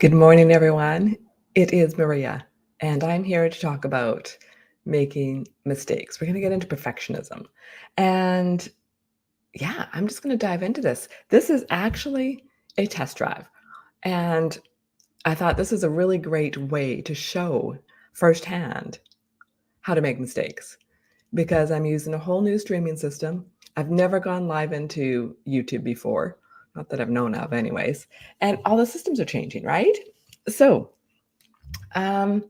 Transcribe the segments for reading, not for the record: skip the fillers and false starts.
Good morning, everyone. It is Maria, and I'm here to talk about making mistakes. We're going to get into perfectionism. And yeah, I'm just going to dive into this. This is actually a test drive. And I thought this is a really great way to show firsthand how to make mistakes because I'm using a whole new streaming system. I've never gone live into YouTube before, not that I've known of, anyways. And all the systems are changing, right? So, um,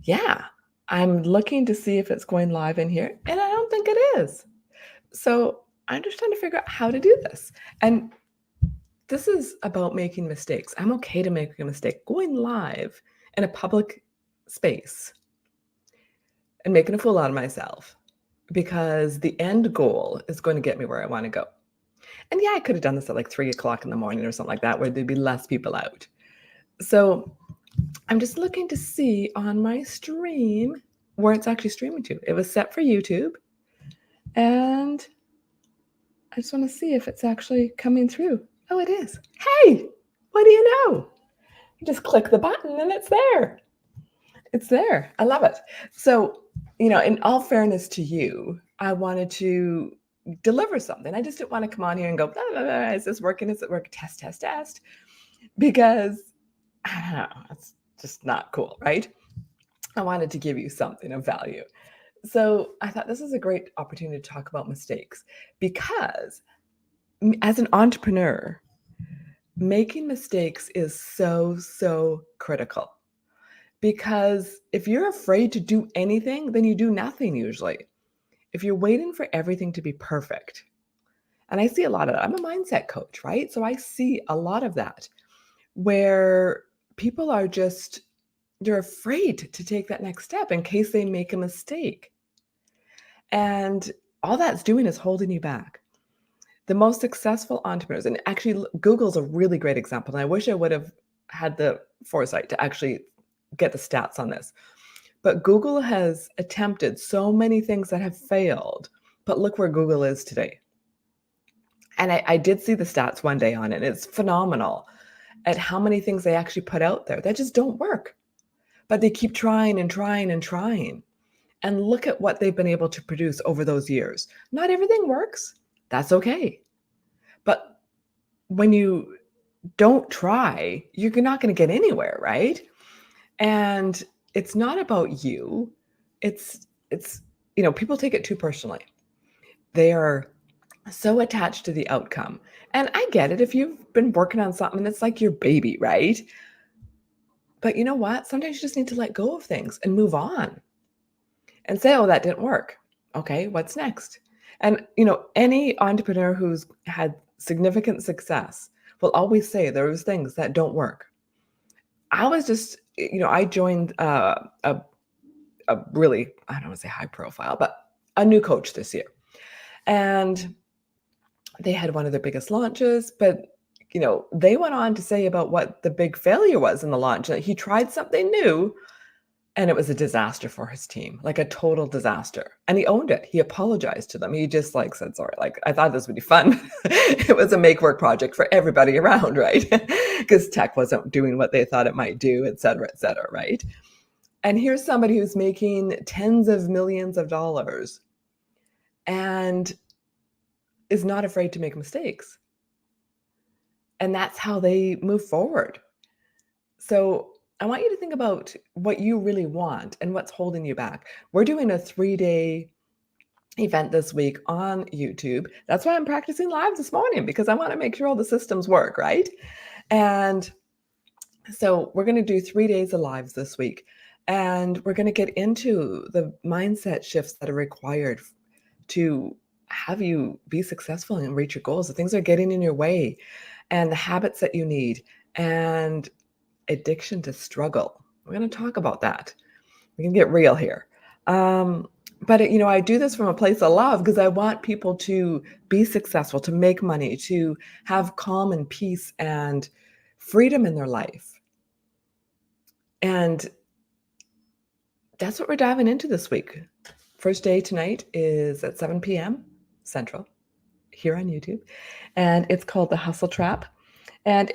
yeah, I'm looking to see if it's going live in here, and I don't think it is. So I'm just trying to figure out how to do this. And this is about making mistakes. I'm okay to make a mistake. Going live in a public space and making a fool out of myself because the end goal is going to get me where I want to go. And yeah, I could have done this at like 3 o'clock in the morning or something like that, where there'd be less people out. So I'm just looking to see on my stream where it's actually streaming to. It was set for YouTube, and I just want to see if it's actually coming through. Oh, it is. Hey, what do you know? You just click the button and it's there. It's there. I love it. So, in all fairness to you, I wanted to deliver something. I just didn't want to come on here and go, blah, blah, blah, is this working? Is it working? Test, test, test. Because I don't know, it's just not cool, right? I wanted to give you something of value. So I thought this is a great opportunity to talk about mistakes because as an entrepreneur, making mistakes is so, so critical. Because if you're afraid to do anything, then you do nothing usually. If you're waiting for everything to be perfect, and I see a lot of that. I'm a mindset coach, right? So I see a lot of that where people are just, they're afraid to take that next step in case they make a mistake. And all that's doing is holding you back. The most successful entrepreneurs, and actually Google's a really great example, and I wish I would have had the foresight to actually get the stats on this. But Google has attempted so many things that have failed, but look where Google is today. And I did see the stats one day on it. It's phenomenal at how many things they actually put out there that just don't work. But they keep trying and trying and trying. And look at what they've been able to produce over those years. Not everything works. That's okay. But when you don't try, you're not going to get anywhere, right? And it's not about you. It's people take it too personally. They are so attached to the outcome. And I get it if you've been working on something, it's like your baby, right? But you know what? Sometimes you just need to let go of things and move on and say, oh, that didn't work. Okay, what's next? And any entrepreneur who's had significant success will always say there's things that don't work. I was just, I joined a really, I don't want to say high profile, but a new coach this year. And they had one of their biggest launches, but they went on to say about what the big failure was in the launch. That he tried something new and it was a disaster for his team, like a total disaster. And he owned it. He apologized to them. He just said, sorry, I thought this would be fun. It was a make work project for everybody around, right? Because tech wasn't doing what they thought it might do, et cetera, right? And here's somebody who's making tens of millions of dollars and is not afraid to make mistakes. And that's how they move forward. So I want you to think about what you really want and what's holding you back. We're doing a 3-day event this week on YouTube. That's why I'm practicing live this morning, because I want to make sure all the systems work, right? And so we're going to do 3 days of lives this week. And we're going to get into the mindset shifts that are required to have you be successful and reach your goals. The things that are getting in your way and the habits that you need and addiction to struggle. We're going to talk about that. We can get real here. But I do this from a place of love because I want people to be successful, to make money, to have calm and peace and freedom in their life. And that's what we're diving into this week. First day tonight is at 7 p.m. Central here on YouTube. And it's called The Hustle Trap. And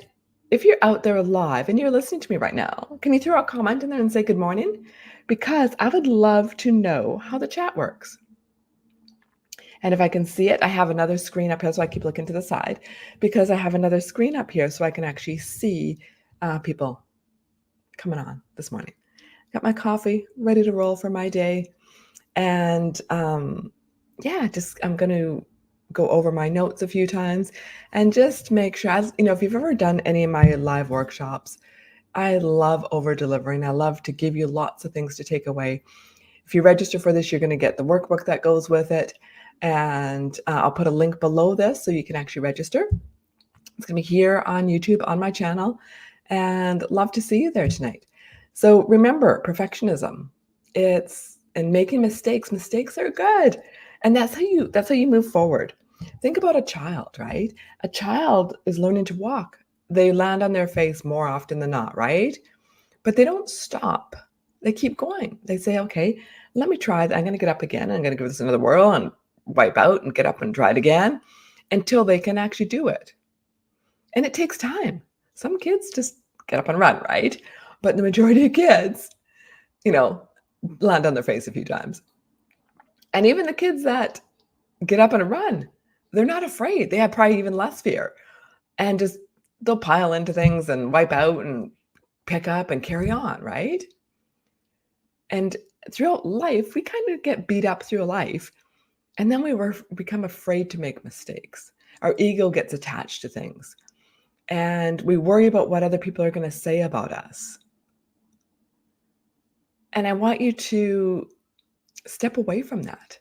if you're out there live and you're listening to me right now, can you throw a comment in there and say good morning? Because I would love to know how the chat works. And if I can see it, I have another screen up here, so I keep looking to the side because I have another screen up here so I can actually see people coming on this morning. Got my coffee ready to roll for my day. And just I'm going to go over my notes a few times and just make sure, as if you've ever done any of my live workshops, I love over delivering. I love to give you lots of things to take away. If you register for this, you're going to get the workbook that goes with it. And I'll put a link below this so you can actually register. It's going to be here on YouTube on my channel, and love to see you there tonight. So remember, perfectionism. And making mistakes. Mistakes are good. And that's how you move forward. Think about a child, right? A child is learning to walk. They land on their face more often than not, right? But they don't stop. They keep going. They say, okay, let me try. I'm going to get up again. I'm going to give this another whirl and wipe out and get up and try it again until they can actually do it. And it takes time. Some kids just get up and run, right? But the majority of kids, land on their face a few times. And even the kids that get up and run, they're not afraid. They have probably even less fear. And just they'll pile into things and wipe out and pick up and carry on, right? And throughout life, we kind of get beat up through life. And then we become afraid to make mistakes. Our ego gets attached to things. And we worry about what other people are going to say about us. And I want you to step away from that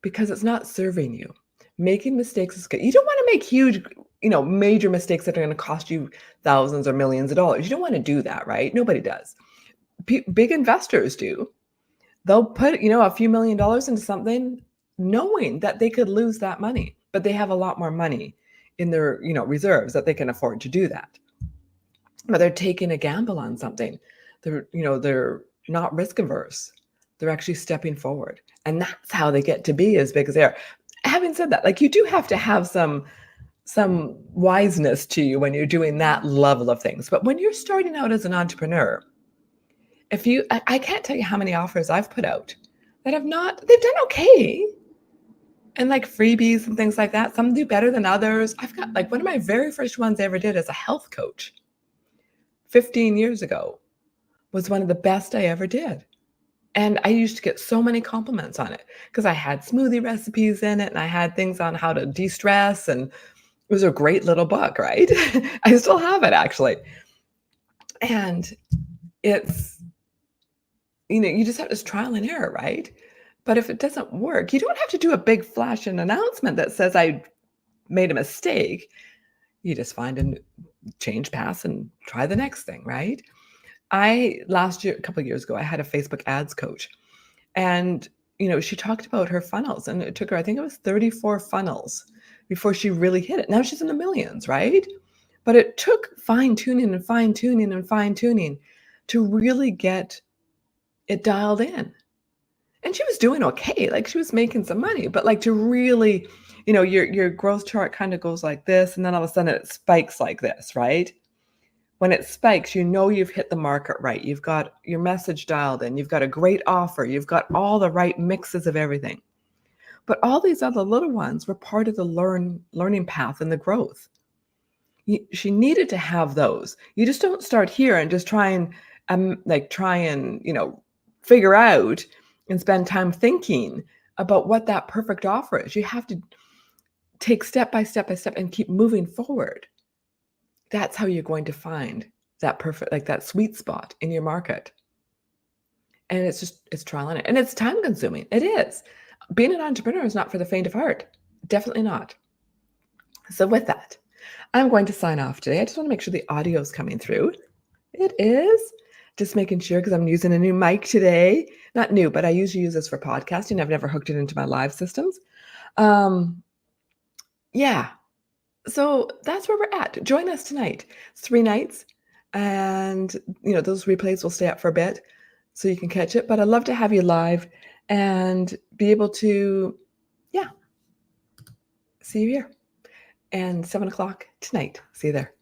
because it's not serving you. Making mistakes is good. You don't want to make huge, major mistakes that are going to cost you thousands or millions of dollars. You don't want to do that, right? Nobody does. Big investors do. They'll put, a few $1,000,000 into something knowing that they could lose that money, but they have a lot more money in their, reserves that they can afford to do that. But they're taking a gamble on something. They're not risk averse. They're actually stepping forward. And that's how they get to be as big as they are. Having said that, you do have to have some wiseness to you when you're doing that level of things. But when you're starting out as an entrepreneur, I can't tell you how many offers I've put out that they've done okay. And freebies and things like that. Some do better than others. I've got one of my very first ones I ever did as a health coach 15 years ago was one of the best I ever did. And I used to get so many compliments on it because I had smoothie recipes in it and I had things on how to de-stress, and it was a great little book, right? I still have it actually. And it's, you just have this trial and error, right? But if it doesn't work, you don't have to do a big flash and announcement that says I made a mistake. You just find a change path and try the next thing, right? Last year, a couple of years ago, I had a Facebook ads coach, and she talked about her funnels, and it took her, I think it was 34 funnels before she really hit it. Now she's in the millions, right? But it took fine tuning to really get it dialed in. And she was doing okay. She was making some money, but to really, your growth chart kind of goes like this, and then all of a sudden it spikes like this, right? When it spikes, you've hit the market right. You've got your message dialed in. You've got a great offer. You've got all the right mixes of everything. But all these other little ones were part of the learning path and the growth. She needed to have those. You just don't start here and just try and figure out and spend time thinking about what that perfect offer is. You have to take step by step and keep moving forward. That's how you're going to find that perfect, that sweet spot in your market. And it's trial and error. And it's time consuming. It is. Being an entrepreneur is not for the faint of heart. Definitely not. So with that, I'm going to sign off today. I just want to make sure the audio is coming through. It is. Just making sure, because I'm using a new mic today. Not new, but I usually use this for podcasting. I've never hooked it into my live systems. Yeah. So that's where we're at. Join us tonight. It's 3 nights. And, those replays will stay up for a bit so you can catch it. But I'd love to have you live and be able to, see you here. And 7 o'clock tonight. See you there.